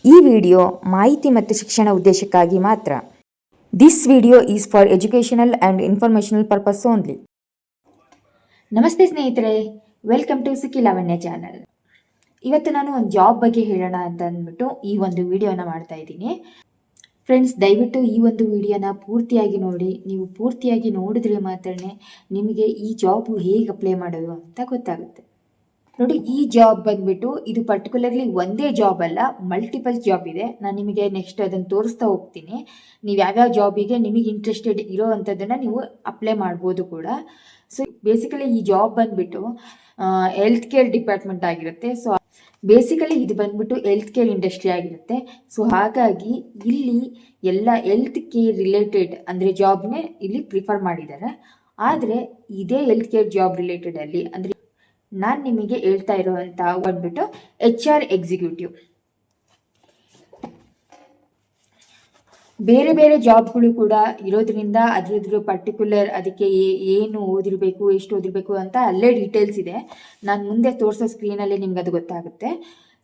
ಈ ವಿಡಿಯೋ ಮಾಹಿತಿ ಮತ್ತು ಶಿಕ್ಷಣ ಉದ್ದೇಶಕ್ಕಾಗಿ ಮಾತ್ರ. This video is for educational and informational purpose only. ನಮಸ್ತೆ ಸ್ನೇಹಿತರೆ, ವೆಲ್ಕಮ್ ಟು ಸುಖಿ ಲಾವಣ್ಯ ಚಾನಲ್. ಇವತ್ತು ನಾನು ಒಂದು ಜಾಬ್ ಬಗ್ಗೆ ಹೇಳೋಣ ಅಂತ ಅಂದ್ಬಿಟ್ಟು ಈ ಒಂದು ವಿಡಿಯೋನ ಮಾಡ್ತಾ ಇದ್ದೀನಿ. ಫ್ರೆಂಡ್ಸ್, ದಯವಿಟ್ಟು ಈ ಒಂದು ವಿಡಿಯೋನ ಪೂರ್ತಿಯಾಗಿ ನೋಡಿ. ನೀವು ಪೂರ್ತಿಯಾಗಿ ನೋಡಿದ್ರೆ ಮಾತ್ರ ನಿಮಗೆ ಈ ಜಾಬು ಹೇಗೆ ಅಪ್ಲೈ ಮಾಡೋದು ಅಂತ ಗೊತ್ತಾಗುತ್ತೆ. ನೋಡಿ, ಈ ಜಾಬ್ ಬಂದ್ಬಿಟ್ಟು ಇದು ಪರ್ಟಿಕ್ಯುಲರ್ಲಿ ಒಂದೇ ಜಾಬ್ ಅಲ್ಲ, ಮಲ್ಟಿಪಲ್ ಜಾಬ್ ಇದೆ. ನಾನು ನಿಮಗೆ ನೆಕ್ಸ್ಟ್ ಅದನ್ನು ತೋರಿಸ್ತಾ ಹೋಗ್ತೀನಿ. ನೀವು ಯಾವ್ಯಾವ ಜಾಬಿಗೆ ನಿಮಗೆ ಇಂಟ್ರೆಸ್ಟೆಡ್ ಇರೋ ಅಂಥದ್ದನ್ನು ನೀವು ಅಪ್ಲೈ ಮಾಡ್ಬೋದು ಕೂಡ. ಸೊ ಬೇಸಿಕಲಿ ಈ ಜಾಬ್ ಬಂದ್ಬಿಟ್ಟು ಹೆಲ್ತ್ ಕೇರ್ ಡಿಪಾರ್ಟ್ಮೆಂಟ್ ಆಗಿರುತ್ತೆ. ಸೊ ಬೇಸಿಕಲಿ ಇದು ಬಂದ್ಬಿಟ್ಟು ಹೆಲ್ತ್ ಕೇರ್ ಇಂಡಸ್ಟ್ರಿ ಆಗಿರುತ್ತೆ. ಸೊ ಹಾಗಾಗಿ ಇಲ್ಲಿ ಎಲ್ಲ ಹೆಲ್ತ್ ಕೇರ್ ರಿಲೇಟೆಡ್ ಅಂದರೆ ಜಾಬ್ನೇ ಇಲ್ಲಿ ಪ್ರಿಫರ್ ಮಾಡಿದ್ದಾರೆ. ಆದರೆ ಇದೇ ಹೆಲ್ತ್ ಕೇರ್ ಜಾಬ್ ರಿಲೇಟೆಡ್ ಅಲ್ಲಿ ಅಂದರೆ ನಾನು ನಿಮಗೆ ಹೇಳ್ತಾ ಇರುವಂಥ ಬಂದ್ಬಿಟ್ಟು HR ಎಕ್ಸಿಕ್ಯೂಟಿವ್. ಬೇರೆ ಬೇರೆ ಜಾಬ್ಗಳು ಕೂಡ ಇರೋದ್ರಿಂದ ಅದ್ರದ್ದು ಪರ್ಟಿಕ್ಯುಲರ್ ಅದಕ್ಕೆ ಏನು ಓದಿರಬೇಕು, ಎಷ್ಟು ಓದಿರಬೇಕು ಅಂತ ಅಲ್ಲೇ ಡೀಟೇಲ್ಸ್ ಇದೆ. ನಾನು ಮುಂದೆ ತೋರಿಸೋ ಸ್ಕ್ರೀನಲ್ಲಿ ನಿಮ್ಗೆ ಅದು ಗೊತ್ತಾಗುತ್ತೆ.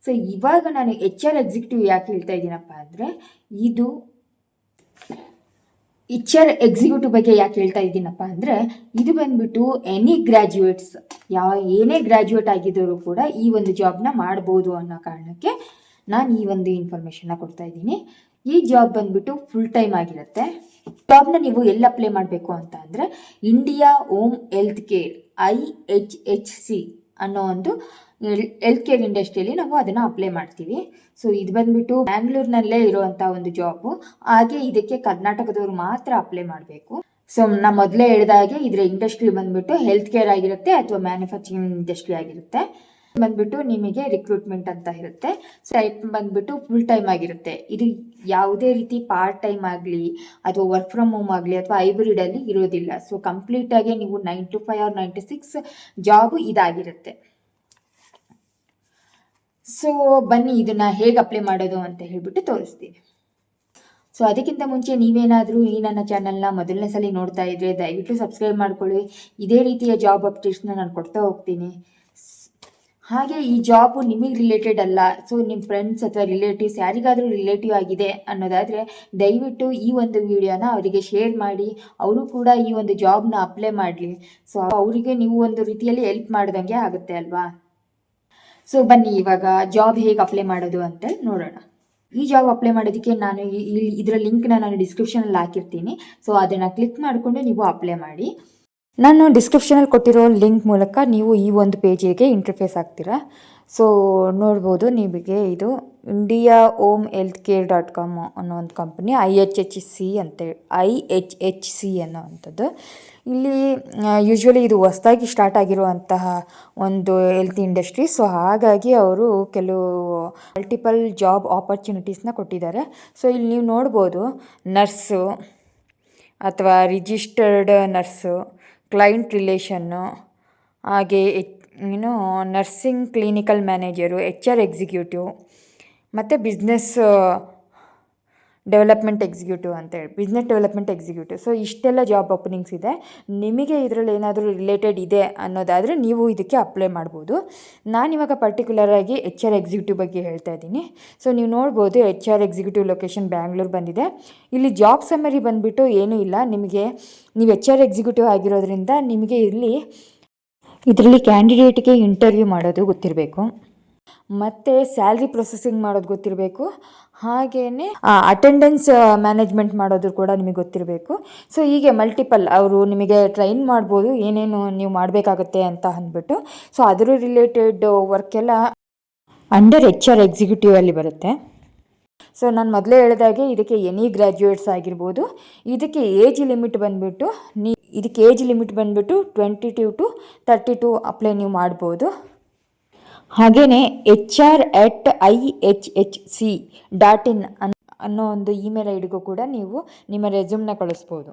ಸೊ ಇವಾಗ ನಾನು HR ಎಕ್ಸಿಕ್ಯೂಟಿವ್ ಯಾಕೆ ಹೇಳ್ತಾ ಇದ್ದೀನಪ್ಪ ಅಂದರೆ, ಇದು HR ಎಕ್ಸಿಕ್ಯೂಟಿವ್ ಬಗ್ಗೆ ಯಾಕೆ ಹೇಳ್ತಾ ಇದ್ದೀನಪ್ಪ ಅಂದರೆ, ಇದು ಬಂದ್ಬಿಟ್ಟು ಎನಿ ಗ್ರ್ಯಾಜುಯೇಟ್ಸ್ ಏನೇ ಗ್ರ್ಯಾಜುಯೇಟ್ ಆಗಿದ್ದವರು ಕೂಡ ಈ ಒಂದು ಜಾಬ್ನ ಮಾಡ್ಬೋದು ಅನ್ನೋ ಕಾರಣಕ್ಕೆ ನಾನು ಈ ಒಂದು ಇನ್ಫಾರ್ಮೇಷನ್ನ ಕೊಡ್ತಾ ಇದ್ದೀನಿ. ಈ ಜಾಬ್ ಬಂದ್ಬಿಟ್ಟು ಫುಲ್ ಟೈಮ್ ಆಗಿರುತ್ತೆ. ಜಾಬ್ನ ನೀವು ಎಲ್ಲಿ ಅಪ್ಲೈ ಮಾಡಬೇಕು ಅಂತ ಅಂದರೆ, India home health care IHHC ಅನ್ನೋ ಒಂದು ಹೆಲ್ತ್ ಕೇರ್ ಇಂಡಸ್ಟ್ರಿಯಲ್ಲಿ ನಾವು ಅದನ್ನು ಅಪ್ಲೈ ಮಾಡ್ತೀವಿ. ಸೊ ಇದು ಬಂದ್ಬಿಟ್ಟು ಬ್ಯಾಂಗ್ಳೂರ್ನಲ್ಲೇ ಇರುವಂಥ ಒಂದು ಜಾಬು. ಹಾಗೆ ಇದಕ್ಕೆ ಕರ್ನಾಟಕದವ್ರು ಮಾತ್ರ ಅಪ್ಲೈ ಮಾಡಬೇಕು. ಸೊ ನಾ ಮೊದಲೇ ಹೇಳಿದಾಗೆ ಇದರ ಇಂಡಸ್ಟ್ರಿ ಬಂದ್ಬಿಟ್ಟು ಹೆಲ್ತ್ ಕೇರ್ ಆಗಿರುತ್ತೆ ಅಥವಾ ಮ್ಯಾನುಫ್ಯಾಕ್ಚರಿಂಗ್ ಇಂಡಸ್ಟ್ರಿ ಆಗಿರುತ್ತೆ. ಬಂದ್ಬಿಟ್ಟು ನಿಮಗೆ ರಿಕ್ರೂಟ್ಮೆಂಟ್ ಅಂತ ಇರುತ್ತೆ. ಸೊ ಟೈಪ್ ಬಂದ್ಬಿಟ್ಟು ಫುಲ್ ಟೈಮ್ ಆಗಿರುತ್ತೆ. ಇದು ಯಾವುದೇ ರೀತಿ ಪಾರ್ಟ್ ಟೈಮ್ ಆಗಲಿ ಅಥವಾ ವರ್ಕ್ ಫ್ರಮ್ ಹೋಮ್ ಆಗಲಿ ಅಥವಾ ಹೈಬ್ರಿಡಲ್ಲಿ ಇರೋದಿಲ್ಲ. ಸೊ ಕಂಪ್ಲೀಟಾಗಿ ನೀವು 9 to 5 or 9 to 6 ಜಾಬು ಇದಾಗಿರುತ್ತೆ. ಸೊ ಬನ್ನಿ ಇದನ್ನ ಹೇಗೆ ಅಪ್ಲೈ ಮಾಡೋದು ಅಂತ ಹೇಳ್ಬಿಟ್ಟು ತೋರಿಸ್ತೀನಿ. ಸೊ ಅದಕ್ಕಿಂತ ಮುಂಚೆ ನೀವೇನಾದರೂ ಈ ನನ್ನ ಚಾನಲ್ನ ಮೊದಲನೇ ಸಲ ನೋಡ್ತಾ ಇದ್ರೆ ದಯವಿಟ್ಟು ಸಬ್ಸ್ಕ್ರೈಬ್ ಮಾಡ್ಕೊಳ್ಳಿ. ಇದೇ ರೀತಿಯ ಜಾಬ್ ಅಪ್ಡೇಟ್ಸ್ನ ನಾನು ಕೊಡ್ತಾ ಹೋಗ್ತೀನಿ. ಹಾಗೆ ಈ ಜಾಬು ನಿಮಗೆ ರಿಲೇಟೆಡ್ ಅಲ್ಲ, ಸೊ ನಿಮ್ಮ ಫ್ರೆಂಡ್ಸ್ ಅಥವಾ ರಿಲೇಟಿವ್ಸ್ ಯಾರಿಗಾದರೂ ರಿಲೇಟಿವ್ ಆಗಿದೆ ಅನ್ನೋದಾದರೆ ದಯವಿಟ್ಟು ಈ ಒಂದು ವಿಡಿಯೋನ ಅವರಿಗೆ ಶೇರ್ ಮಾಡಿ. ಅವರು ಕೂಡ ಈ ಒಂದು ಜಾಬ್ನ ಅಪ್ಲೈ ಮಾಡಲಿ. ಸೊ ಅವರಿಗೆ ನೀವು ಒಂದು ರೀತಿಯಲ್ಲಿ ಹೆಲ್ಪ್ ಮಾಡ್ದಂಗೆ ಆಗುತ್ತೆ ಅಲ್ವಾ. ಸೊ ಬನ್ನಿ ಇವಾಗ ಜಾಬ್ ಹೇಗೆ ಅಪ್ಲೈ ಮಾಡೋದು ಅಂತ ನೋಡೋಣ. ಈ ಜಾಬ್ ಅಪ್ಲೈ ಮಾಡೋದಕ್ಕೆ ನಾನು ಇದರ ಲಿಂಕ್ನ ನಾನು ಡಿಸ್ಕ್ರಿಪ್ಷನಲ್ಲಿ ಹಾಕಿರ್ತೀನಿ. ಸೊ ಅದನ್ನು ಕ್ಲಿಕ್ ಮಾಡಿಕೊಂಡು ನೀವು ಅಪ್ಲೈ ಮಾಡಿ. ನಾನು ಡಿಸ್ಕ್ರಿಪ್ಷನಲ್ಲಿ ಕೊಟ್ಟಿರೋ ಲಿಂಕ್ ಮೂಲಕ ನೀವು ಈ ಒಂದು ಪೇಜಿಗೆ ಇಂಟರ್ಫೇಸ್ ಆಗ್ತೀರಾ. ಸೊ ನೋಡ್ಬೋದು, ನಿಮಗೆ ಇದು ಇಂಡಿಯಾ ಹೋಮ್ ಹೆಲ್ತ್ ಕೇರ್.com ಅನ್ನೋ ಒಂದು ಕಂಪ್ನಿ IHHC ಅನ್ನೋ ಅಂಥದ್ದು. ಇಲ್ಲಿ ಯೂಶ್ವಲಿ ಇದು ಹೊಸದಾಗಿ ಸ್ಟಾರ್ಟ್ ಆಗಿರುವಂತಹ ಒಂದು ಹೆಲ್ತ್ ಇಂಡಸ್ಟ್ರಿ. ಸೊ ಹಾಗಾಗಿ ಅವರು ಕೆಲವು ಮಲ್ಟಿಪಲ್ ಜಾಬ್ ಆಪರ್ಚುನಿಟೀಸ್ನ ಕೊಟ್ಟಿದ್ದಾರೆ. ಸೊ ಇಲ್ಲಿ ನೀವು ನೋಡ್ಬೋದು, ನರ್ಸು ಅಥವಾ ರಿಜಿಸ್ಟರ್ಡ್ ನರ್ಸು, ಕ್ಲೈಂಟ್ ರಿಲೇಷನ್ನು, ಹಾಗೆ nursing clinical manager, HR executive ಮತ್ತು ಬಿಸ್ನೆಸ್ ಡೆವಲಪ್ಮೆಂಟ್ ಎಕ್ಸಿಕ್ಯೂಟಿವ್. ಸೊ ಇಷ್ಟೆಲ್ಲ ಜಾಬ್ ಓಪನಿಂಗ್ಸ್ ಇದೆ. ನಿಮಗೆ ಇದರಲ್ಲಿ ಏನಾದರೂ ರಿಲೇಟೆಡ್ ಇದೆ ಅನ್ನೋದಾದರೆ ನೀವು ಇದಕ್ಕೆ ಅಪ್ಲೈ ಮಾಡ್ಬೋದು. ನಾನಿವಾಗ ಪರ್ಟಿಕ್ಯುಲರಾಗಿ HR ಎಕ್ಸಿಕ್ಯೂಟಿವ್ ಬಗ್ಗೆ ಹೇಳ್ತಾ ಇದ್ದೀನಿ. ಸೊ ನೀವು ನೋಡ್ಬೋದು, HR ಎಕ್ಸಿಕ್ಯೂಟಿವ್ ಲೊಕೇಶನ್ ಬ್ಯಾಂಗ್ಳೂರ್ ಬಂದಿದೆ. ಇಲ್ಲಿ ಜಾಬ್ ಸಮ್ಮರಿ ಬಂದುಬಿಟ್ಟು ಏನೂ ಇಲ್ಲ. ನೀವು HR ಎಕ್ಸಿಕ್ಯೂಟಿವ್ ಆಗಿರೋದ್ರಿಂದ ನಿಮಗೆ ಇದರಲ್ಲಿ ಕ್ಯಾಂಡಿಡೇಟ್ಗೆ ಇಂಟರ್ವ್ಯೂ ಮಾಡೋದು ಗೊತ್ತಿರಬೇಕು, ಮತ್ತು ಸ್ಯಾಲ್ರಿ ಪ್ರೊಸೆಸಿಂಗ್ ಮಾಡೋದು ಗೊತ್ತಿರಬೇಕು, ಹಾಗೆಯೇ ಅಟೆಂಡೆನ್ಸ್ ಮ್ಯಾನೇಜ್ಮೆಂಟ್ ಮಾಡೋದು ಕೂಡ ನಿಮಗೆ ಗೊತ್ತಿರಬೇಕು. ಸೊ ಹೀಗೆ ಮಲ್ಟಿಪಲ್ ಅವರು ನಿಮಗೆ ಟ್ರೈನ್ ಮಾಡ್ಬೋದು ಏನೇನು ನೀವು ಮಾಡಬೇಕಾಗತ್ತೆ ಅಂತ ಅಂದ್ಬಿಟ್ಟು. ಸೊ ಅದರ ರಿಲೇಟೆಡ್ ವರ್ಕ್ ಎಲ್ಲ ಅಂಡರ್ HR ಎಕ್ಸಿಕ್ಯೂಟಿವ್ ಅಲ್ಲಿ ಬರುತ್ತೆ. ಸೊ ನಾನು ಮೊದಲೇ ಹೇಳಿದಾಗೆ ಇದಕ್ಕೆ ಎನಿ ಗ್ರ್ಯಾಜುಯೇಟ್ಸ್ ಆಗಿರ್ಬೋದು. ಇದಕ್ಕೆ ಏಜ್ ಲಿಮಿಟ್ ಬಂದುಬಿಟ್ಟು 22 to 32 ಅಪ್ಲೈ ನೀವು ಮಾಡ್ಬೋದು. ಹಾಗೆಯೇ HR@IHHC.in ಅನ್ನೋ ಒಂದು ಇಮೇಲ್ ಐಡಿಗೂ ಕೂಡ ನೀವು ನಿಮ್ಮ ರೆಸ್ಯೂಮ್ನ ಕಳಿಸ್ಬೋದು.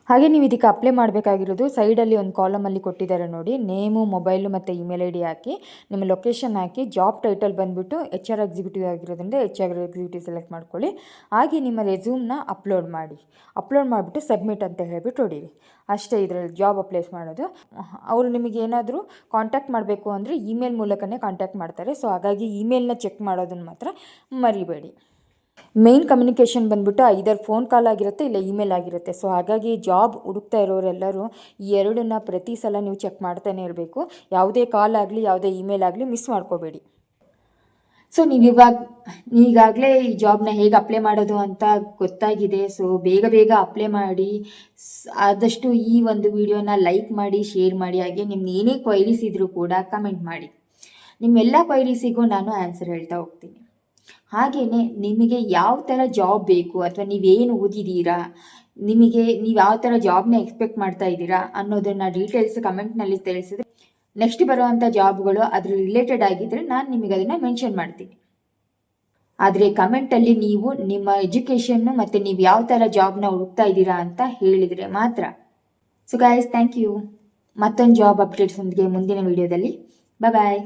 ಹಾಗೆ ನೀವು ಇದಕ್ಕೆ ಅಪ್ಲೈ ಮಾಡಬೇಕಾಗಿರೋದು ಸೈಡಲ್ಲಿ ಒಂದು ಕಾಲಮಲ್ಲಿ ಕೊಟ್ಟಿದ್ದಾರೆ ನೋಡಿ, ನೇಮು, ಮೊಬೈಲು ಮತ್ತು ಇಮೇಲ್ ಐ ಡಿ ಹಾಕಿ, ನಿಮ್ಮ ಲೊಕೇಶನ್ ಹಾಕಿ, ಜಾಬ್ ಟೈಟಲ್ ಬಂದುಬಿಟ್ಟು HR ಎಕ್ಸಿಕ್ಯೂಟಿವ್ ಆಗಿರೋದ್ರಿಂದ HR ಎಕ್ಸಿಕ್ಯೂಟಿವ್ ಸೆಲೆಕ್ಟ್ ಮಾಡ್ಕೊಳ್ಳಿ. ಹಾಗೆ ನಿಮ್ಮ ರೆಸ್ಯೂಮ್ನ ಅಪ್ಲೋಡ್ ಮಾಡಿಬಿಟ್ಟು ಸಬ್ಮಿಟ್ ಅಂತ ಹೇಳ್ಬಿಟ್ಟು ಹೊಡೀರಿ. ಅಷ್ಟೇ ಇದರಲ್ಲಿ ಜಾಬ್ ಅಪ್ಲೈಸ್ ಮಾಡೋದು. ಅವರು ನಿಮಗೆ ಏನಾದರೂ ಕಾಂಟ್ಯಾಕ್ಟ್ ಮಾಡಬೇಕು ಅಂದರೆ ಇಮೇಲ್ ಮೂಲಕನೇ ಕಾಂಟ್ಯಾಕ್ಟ್ ಮಾಡ್ತಾರೆ. ಸೊ ಹಾಗಾಗಿ ಇಮೇಲ್ನ ಚೆಕ್ ಮಾಡೋದನ್ನು ಮಾತ್ರ ಮರಿಬೇಡಿ. ಮೇನ್ ಕಮ್ಯುನಿಕೇಷನ್ ಬಂದ್ಬಿಟ್ಟು ಐದರ್ ಫೋನ್ ಕಾಲ್ ಆಗಿರುತ್ತೆ, ಇಲ್ಲ ಇಮೇಲ್ ಆಗಿರುತ್ತೆ. ಸೊ ಹಾಗಾಗಿ ಜಾಬ್ ಹುಡುಕ್ತಾ ಇರೋರೆಲ್ಲರೂ ಈ ಎರಡನ್ನ ಪ್ರತಿ ಸಲ ನೀವು ಚೆಕ್ ಮಾಡ್ತಾನೆ ಇರಬೇಕು. ಯಾವುದೇ ಕಾಲ್ ಆಗಲಿ, ಯಾವುದೇ ಇಮೇಲ್ ಆಗಲಿ ಮಿಸ್ ಮಾಡ್ಕೋಬೇಡಿ. ಸೊ ಈಗಾಗಲೇ ಈ ಜಾಬ್ನ ಹೇಗೆ ಅಪ್ಲೈ ಮಾಡೋದು ಅಂತ ಗೊತ್ತಾಗಿದೆ. ಸೊ ಬೇಗ ಅಪ್ಲೈ ಮಾಡಿ. ಆದಷ್ಟು ಈ ಒಂದು ವಿಡಿಯೋನ ಲೈಕ್ ಮಾಡಿ, ಶೇರ್ ಮಾಡಿ. ಹಾಗೆ ನಿಮ್ಮ ಏನೇ ಕ್ವೈರೀಸ್ ಇದ್ದರೂ ಕೂಡ ಕಮೆಂಟ್ ಮಾಡಿ. ನಿಮ್ಮೆಲ್ಲ ಕ್ವೈರೀಸಿಗೂ ನಾನು ಆನ್ಸರ್ ಹೇಳ್ತಾ ಹೋಗ್ತೀನಿ. ಹಾಗೆಯೇ ನಿಮಗೆ ಯಾವ ಥರ ಜಾಬ್ ಬೇಕು, ಅಥವಾ ನೀವೇನು ಓದಿದ್ದೀರಾ, ನೀವು ಯಾವ ಥರ ಜಾಬ್ನ ಎಕ್ಸ್ಪೆಕ್ಟ್ ಮಾಡ್ತಾ ಇದ್ದೀರಾ ಅನ್ನೋದನ್ನು ಡೀಟೇಲ್ಸ್ ಕಮೆಂಟ್ನಲ್ಲಿ ತಿಳಿಸಿದ್ರೆ ನೆಕ್ಸ್ಟ್ ಬರುವಂಥ ಜಾಬ್ಗಳು ಅದ್ರ ರಿಲೇಟೆಡ್ ಆಗಿದ್ದರೆ ನಾನು ನಿಮಗೆ ಅದನ್ನು ಮೆನ್ಷನ್ ಮಾಡ್ತೀನಿ. ಆದರೆ ಕಮೆಂಟಲ್ಲಿ ನೀವು ನಿಮ್ಮ ಎಜುಕೇಷನ್ನು ಮತ್ತು ನೀವು ಯಾವ ಥರ ಜಾಬ್ನ ಹುಡುಕ್ತಾ ಇದ್ದೀರಾ ಅಂತ ಹೇಳಿದರೆ ಮಾತ್ರ. So guys, thank you. ಮತ್ತೊಂದು ಜಾಬ್ ಅಪ್ಡೇಟ್ಸ್ ಒಂದಿಗೆ ಮುಂದಿನ ವಿಡಿಯೋದಲ್ಲಿ. ಬಾಯ್.